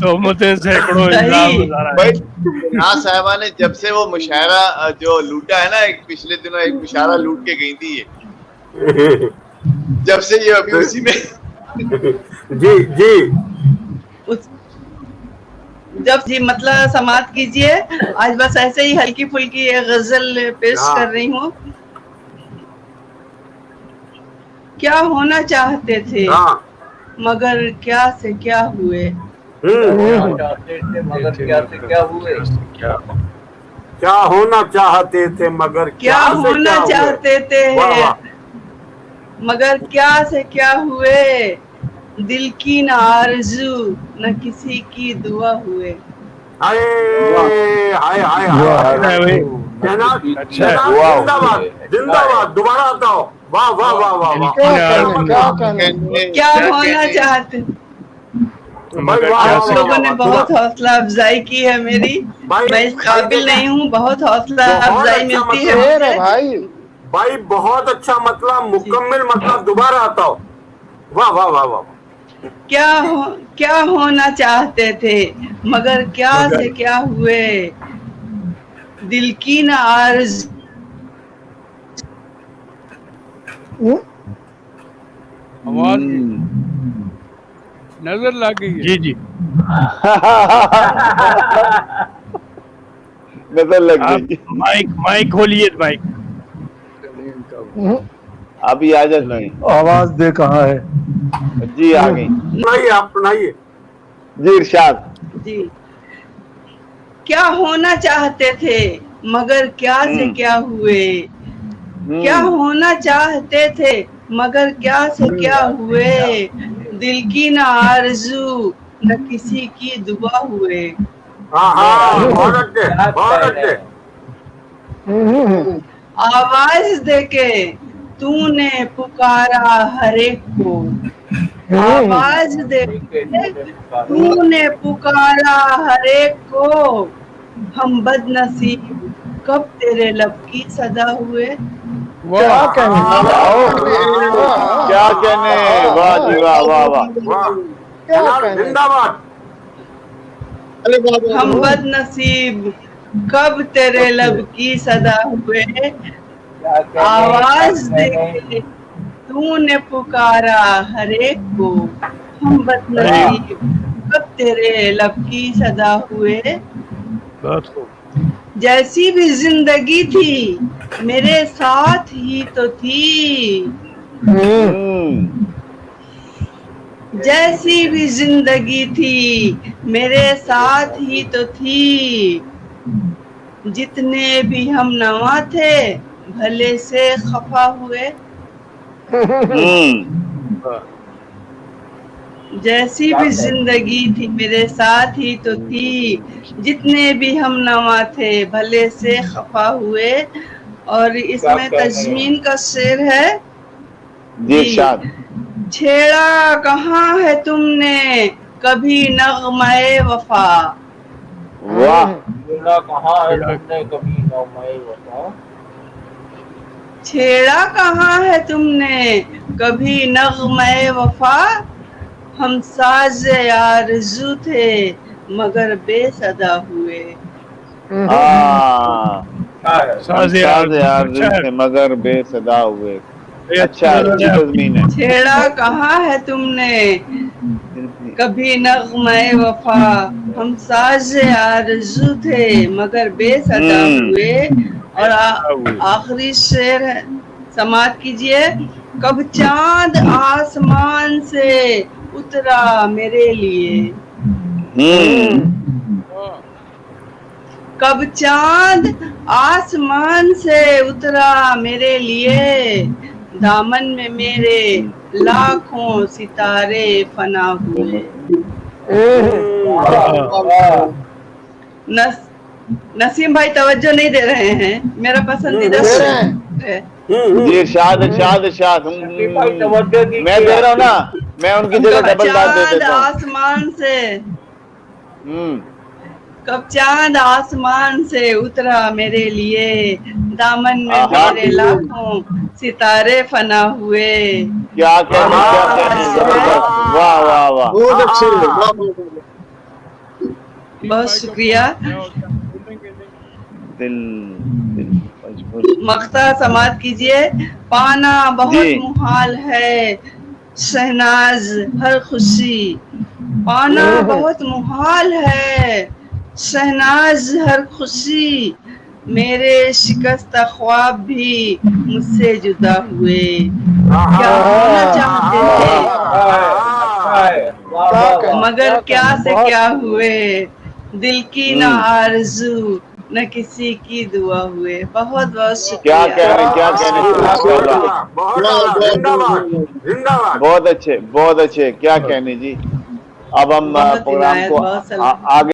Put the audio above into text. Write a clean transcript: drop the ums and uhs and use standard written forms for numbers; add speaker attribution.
Speaker 1: तो मुझे सैकड़ों
Speaker 2: भाई ना साहबा ने जब से वो मुशायरा जो लूटा है ना, एक पिछले दिनों एक मुशायरा लूट के गई थी ये, जब से ये अभी उसी में
Speaker 3: जी जी
Speaker 4: जब जी मतलब समाप्त कीजिए। आज बस ऐसे ही हल्की फुल्की गजल पेश कर रही हूँ। क्या होना चाहते थे मगर क्या से क्या हुए,
Speaker 5: चाहते थे मगर क्या से क्या हुए,
Speaker 3: क्या होना चाहते थे मगर
Speaker 4: क्या होना चाहते थे मगर क्या से क्या हुए, दिल की न आरज़ू न किसी की दुआ हुए।
Speaker 3: हाय हाय हाय हाय, जिंदाबाद जिंदाबाद, दोबारा आता हो। वाह वाह वाह वाह वाह,
Speaker 4: क्या होना चाहते, आप लोगों ने बहुत हौसला अफजाई की है मेरी। मैं इस काबिल नहीं हूँ, बहुत हौसला अफजाई मिलती है
Speaker 3: भाई, बहुत अच्छा मतलब, मुकम्मल मतलब, दोबारा आता हो। वाह वाह वाह वाह।
Speaker 4: क्या होना चाहते थे मगर क्या से क्या हुए, दिल की न आरज़ू
Speaker 1: नजर लग गई। जी जी
Speaker 2: नजर लग गई।
Speaker 1: माइक खोलिए, माइक
Speaker 2: अभी आ जाए,
Speaker 6: आवाज दे कहाँ है
Speaker 2: जी आ गई।
Speaker 3: सुनाइए, आप सुनाइए
Speaker 2: जी इरशाद।
Speaker 4: जी, क्या होना चाहते थे मगर क्या से क्या हुए, क्या होना चाहते थे मगर क्या से क्या हुए, दिल की न आरज़ू न किसी की दुआ हुए।
Speaker 3: बहुत अच्छे, बहुत अच्छे।
Speaker 4: आवाज देके तूने पुकारा हर एक को, आवाज देके तूने पुकारा हर एक को, हम बदनसीब कब तेरे लब की सदा हुए।
Speaker 6: क्या कहने,
Speaker 2: क्या कहने, वाह जी वाह वाह वाह,
Speaker 3: जिंदाबाद।
Speaker 4: हम बदनसीब कब तेरे लब की सदा हुए, आवाज दे तूने पुकारा हर एक को, हम बदनसीब कब तेरे लब की सदा हुए। जैसी भी जिंदगी थी मेरे साथ ही तो थी, जैसी भी जिंदगी थी मेरे साथ ही तो थी, जितने भी हम नवा थे भले से खफा हुए। जैसी भी जिंदगी थी मेरे साथ ही तो थी, जितने भी हम नवा थे भले से खफा हुए। और इसमें तजमीन का शेर है जी, छेड़ा कहाँ है तुमने कभी नग़्मे वफा,
Speaker 5: वाह, कहाँ है तुमने कभी नग़्मे वफा,
Speaker 4: छेड़ा कहाँ है तुमने कभी नग़्मे वफा, हम साज़े आरज़ू थे मगर बेसदा हुए।
Speaker 2: साज़े आरज़ू थे मगर बेसदा हुए। अच्छा, अच्छी तज़मीन है।
Speaker 4: छेड़ा कहाँ है तुमने कभी नग़्मे वफा, हम साज़े आरज़ू थे मगर बेसदा हुए। और आखिरी शेर है, समाप्त कीजिए। कब चांद आसमान से उतरा मेरे लिए, कब चांद आसमान से उतरा मेरे लिए, दामन में मेरे लाखों सितारे फना हुए। नसीम भाई तवज्जो नहीं दे रहे हैं, मेरा पसंदीदा है।
Speaker 2: जी इरशाद इरशाद इरशाद, मैं दे रहा हूँ ना, मैं उनकी जगह डबल डाल दे देता हूँ।
Speaker 4: आसमान से, कब चांद आसमान से उतरा मेरे लिए, दामन में मेरे लाखों सितारे फना हुए।
Speaker 2: क्या कहने, क्या कहने, जबरदस्त, वाह
Speaker 7: वाह
Speaker 2: बहुत अच्छे
Speaker 4: बहुत शुक्रिया।
Speaker 7: दिल दिल मजबूर
Speaker 4: मक्ता समाप्त कीजिए। पाना बहुत
Speaker 7: जी।
Speaker 4: मुहाल है शहनाज हर खुशी, पाना बहुत मुहाल है शहनाज हर खुशी, मेरे शिकस्त ख्वाब भी मुझसे जुदा हुए। क्या होना चाहते थे
Speaker 5: वाह वाह वाह
Speaker 4: मगर क्या से क्या हुए, दिल की न आरज़ू न किसी की दुआ हुए। बहुत बहुत
Speaker 7: क्या
Speaker 4: शुक्रिया।
Speaker 7: कहने माशाल्लाह,
Speaker 3: बहुत आला, जिंदाबाद जिंदाबाद।
Speaker 7: बहुत अच्छे क्या कहने जी। अब हम
Speaker 4: बहुत
Speaker 7: प्रोग्राम
Speaker 4: इनायत,
Speaker 7: को
Speaker 4: बहुत सलाम।
Speaker 7: आगे